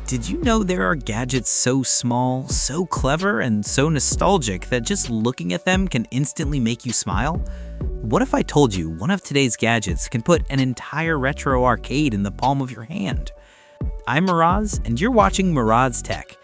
Did you know there are gadgets so small, so clever, and so nostalgic that just looking at them can instantly make you smile? What if I told you one of today's gadgets can put an entire retro arcade in the palm of your hand? I'm Miraz, and you're watching Miraz Tech.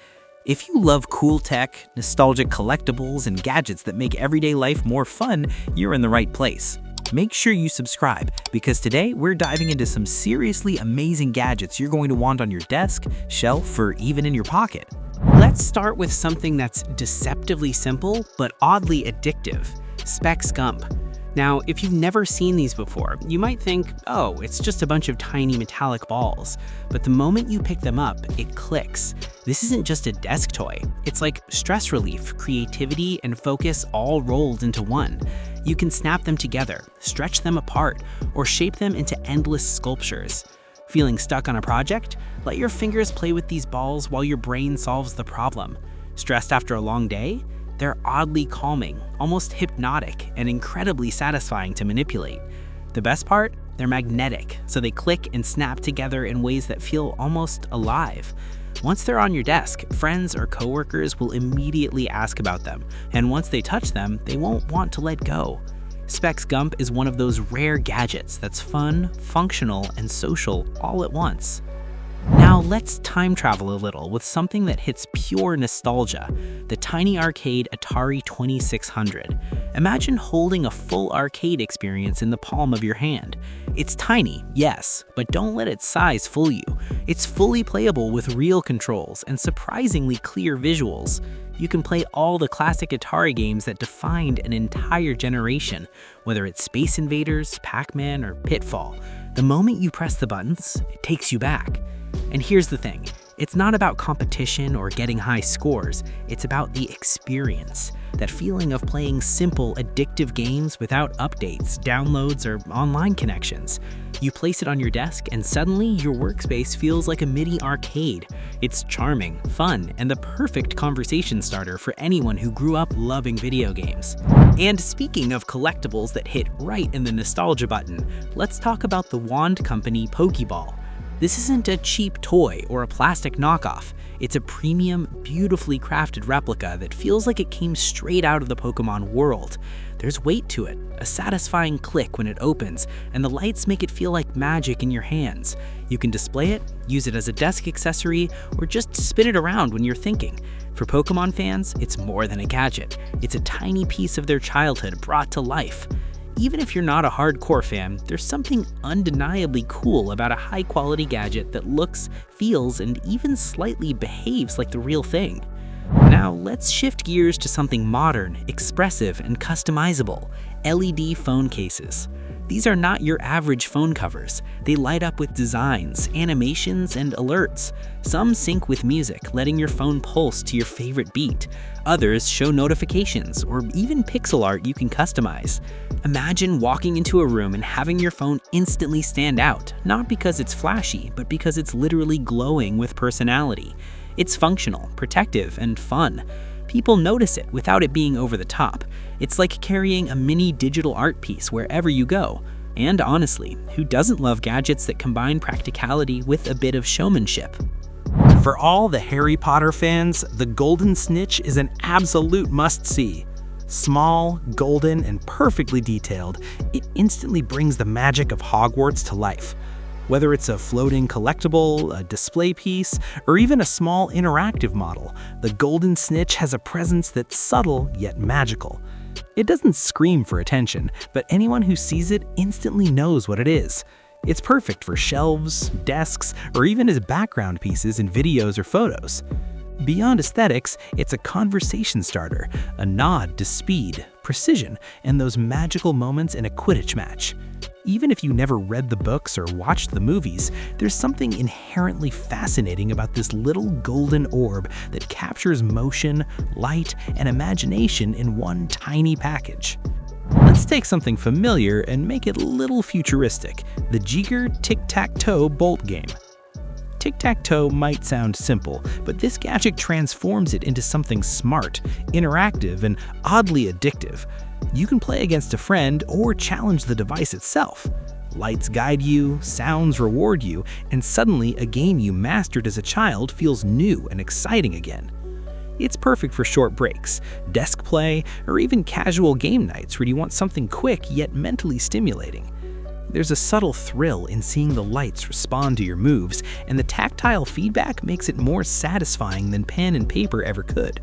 If you love cool tech, nostalgic collectibles, and gadgets that make everyday life more fun, you're in the right place. Make sure you subscribe, because today we're diving into some seriously amazing gadgets you're going to want on your desk, shelf, or even in your pocket. Let's start with something that's deceptively simple but oddly addictive: SPEKS GUMP. Now, if you've never seen these before, you might think, oh, it's just a bunch of tiny metallic balls. But the moment you pick them up, it clicks. This isn't just a desk toy. It's like stress relief, creativity, and focus all rolled into one. You can snap them together, stretch them apart, or shape them into endless sculptures. Feeling stuck on a project? Let your fingers play with these balls while your brain solves the problem. Stressed after a long day? They're oddly calming, almost hypnotic, and incredibly satisfying to manipulate. The best part? They're magnetic, so they click and snap together in ways that feel almost alive. Once they're on your desk, friends or coworkers will immediately ask about them, and once they touch them, they won't want to let go. SPEKS GUMP is one of those rare gadgets that's fun, functional, and social all at once. Now let's time travel a little with something that hits pure nostalgia: the tiny arcade Atari 2600. Imagine holding a full arcade experience in the palm of your hand. It's tiny, yes, but don't let its size fool you. It's fully playable with real controls and surprisingly clear visuals. You can play all the classic Atari games that defined an entire generation, whether it's Space Invaders, Pac-Man, or Pitfall. The moment you press the buttons, it takes you back. And here's the thing, it's not about competition or getting high scores, it's about the experience. That feeling of playing simple, addictive games without updates, downloads, or online connections. You place it on your desk and suddenly your workspace feels like a mini arcade. It's charming, fun, and the perfect conversation starter for anyone who grew up loving video games. And speaking of collectibles that hit right in the nostalgia button, let's talk about the wand company Pokeball. This isn't a cheap toy or a plastic knockoff. It's a premium, beautifully crafted replica that feels like it came straight out of the Pokemon world. There's weight to it, a satisfying click when it opens, and the lights make it feel like magic in your hands. You can display it, use it as a desk accessory, or just spin it around when you're thinking. For Pokemon fans, it's more than a gadget. It's a tiny piece of their childhood brought to life. Even if you're not a hardcore fan, there's something undeniably cool about a high-quality gadget that looks, feels, and even slightly behaves like the real thing. Now let's shift gears to something modern, expressive, and customizable: LED phone cases. These are not your average phone covers. They light up with designs, animations, and alerts. Some sync with music, letting your phone pulse to your favorite beat. Others show notifications or even pixel art you can customize. Imagine walking into a room and having your phone instantly stand out, not because it's flashy, but because it's literally glowing with personality. It's functional, protective, and fun. People notice it without it being over the top. It's like carrying a mini digital art piece wherever you go. And honestly, who doesn't love gadgets that combine practicality with a bit of showmanship? For all the Harry Potter fans, the golden Snitch is an absolute must-see. Small, golden, and perfectly detailed, it instantly brings the magic of Hogwarts to life. Whether it's a floating collectible, a display piece, or even a small interactive model, the golden Snitch has a presence that's subtle yet magical. It doesn't scream for attention, but anyone who sees it instantly knows what it is. It's perfect for shelves, desks, or even as background pieces in videos or photos. Beyond aesthetics, it's a conversation starter, a nod to speed, precision, and those magical moments in a Quidditch match. Even if you never read the books or watched the movies, there's something inherently fascinating about this little golden orb that captures motion, light, and imagination in one tiny package. Let's take something familiar and make it a little futuristic: the GIIKER tic-tac-toe bolt game. Tic-tac-toe might sound simple, but this gadget transforms it into something smart, interactive, and oddly addictive. You can play against a friend or challenge the device itself. Lights guide you, sounds reward you, and suddenly a game you mastered as a child feels new and exciting again. It's perfect for short breaks, desk play, or even casual game nights where you want something quick yet mentally stimulating. There's a subtle thrill in seeing the lights respond to your moves, and the tactile feedback makes it more satisfying than pen and paper ever could.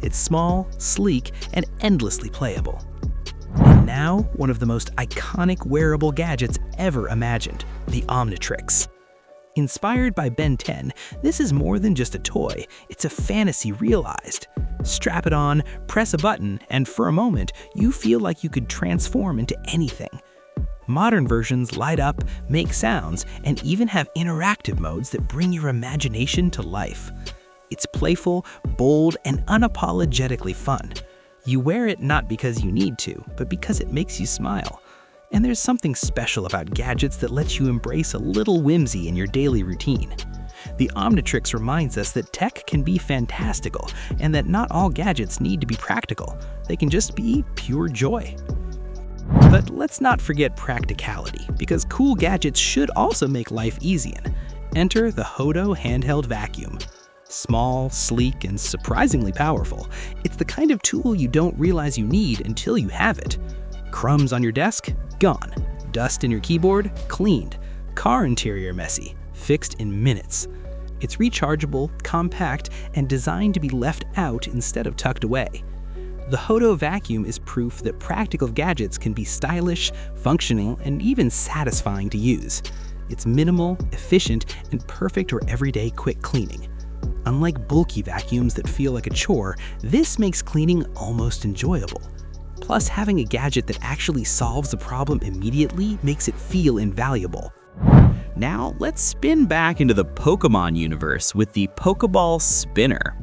It's small, sleek, and endlessly playable. And now, one of the most iconic wearable gadgets ever imagined, the Omnitrix. Inspired by Ben 10, this is more than just a toy, it's a fantasy realized. Strap it on, press a button, and for a moment, you feel like you could transform into anything. Modern versions light up, make sounds, and even have interactive modes that bring your imagination to life. It's playful, bold, and unapologetically fun. You wear it not because you need to, but because it makes you smile. And there's something special about gadgets that lets you embrace a little whimsy in your daily routine. The Omnitrix reminds us that tech can be fantastical, and that not all gadgets need to be practical. They can just be pure joy. But let's not forget practicality, because cool gadgets should also make life easier. Enter the HOTO handheld vacuum. Small, sleek, and surprisingly powerful, it's the kind of tool you don't realize you need until you have it. Crumbs on your desk? Gone. Dust in your keyboard? Cleaned. Car interior messy? Fixed in minutes. It's rechargeable, compact, and designed to be left out instead of tucked away. The HOTO vacuum is proof that practical gadgets can be stylish, functional, and even satisfying to use. It's minimal, efficient, and perfect for everyday quick cleaning. Unlike bulky vacuums that feel like a chore, this makes cleaning almost enjoyable. Plus, having a gadget that actually solves the problem immediately makes it feel invaluable. Now, let's spin back into the Pokemon universe with the Pokeball Spinner.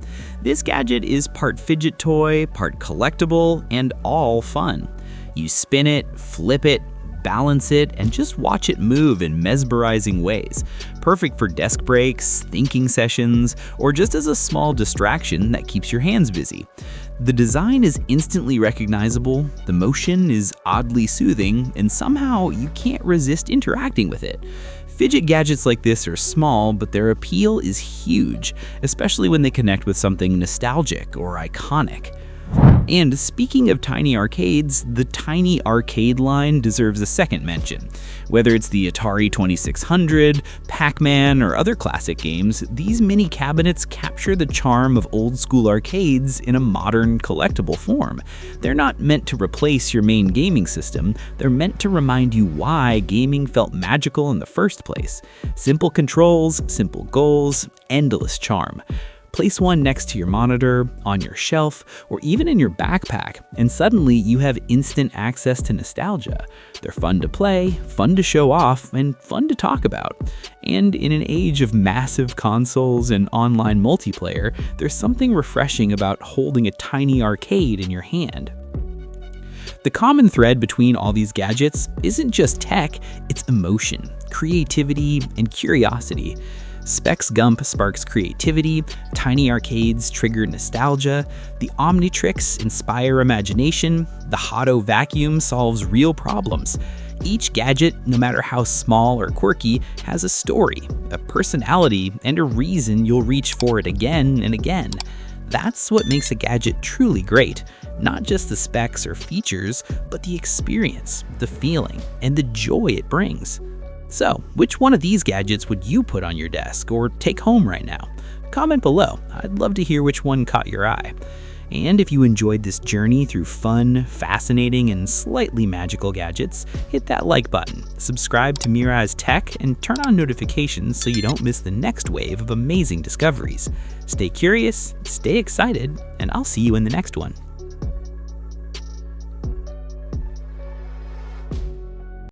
This gadget is part fidget toy, part collectible, and all fun. You spin it, flip it, balance it, and just watch it move in mesmerizing ways. Perfect for desk breaks, thinking sessions, or just as a small distraction that keeps your hands busy. The design is instantly recognizable, the motion is oddly soothing, and somehow you can't resist interacting with it. Fidget gadgets like this are small, but their appeal is huge, especially when they connect with something nostalgic or iconic. And speaking of tiny arcades, the Tiny Arcade line deserves a second mention. Whether it's the Atari 2600, Pac-Man, or other classic games, these mini cabinets capture the charm of old-school arcades in a modern, collectible form. They're not meant to replace your main gaming system, they're meant to remind you why gaming felt magical in the first place. Simple controls, simple goals, endless charm. Place one next to your monitor, on your shelf, or even in your backpack, and suddenly you have instant access to nostalgia. They're fun to play, fun to show off, and fun to talk about. And in an age of massive consoles and online multiplayer, there's something refreshing about holding a tiny arcade in your hand. The common thread between all these gadgets isn't just tech, it's emotion, creativity, and curiosity. SPEKS GUMP sparks creativity, tiny arcades trigger nostalgia, the Omnitrix inspire imagination, the HOTO vacuum solves real problems. Each gadget, no matter how small or quirky, has a story, a personality, and a reason you'll reach for it again and again. That's what makes a gadget truly great. Not just the specs or features, but the experience, the feeling, and the joy it brings. So, which one of these gadgets would you put on your desk or take home right now? Comment below, I'd love to hear which one caught your eye. And if you enjoyed this journey through fun, fascinating, and slightly magical gadgets, hit that like button, subscribe to Miraz Tech, and turn on notifications so you don't miss the next wave of amazing discoveries. Stay curious, stay excited, and I'll see you in the next one.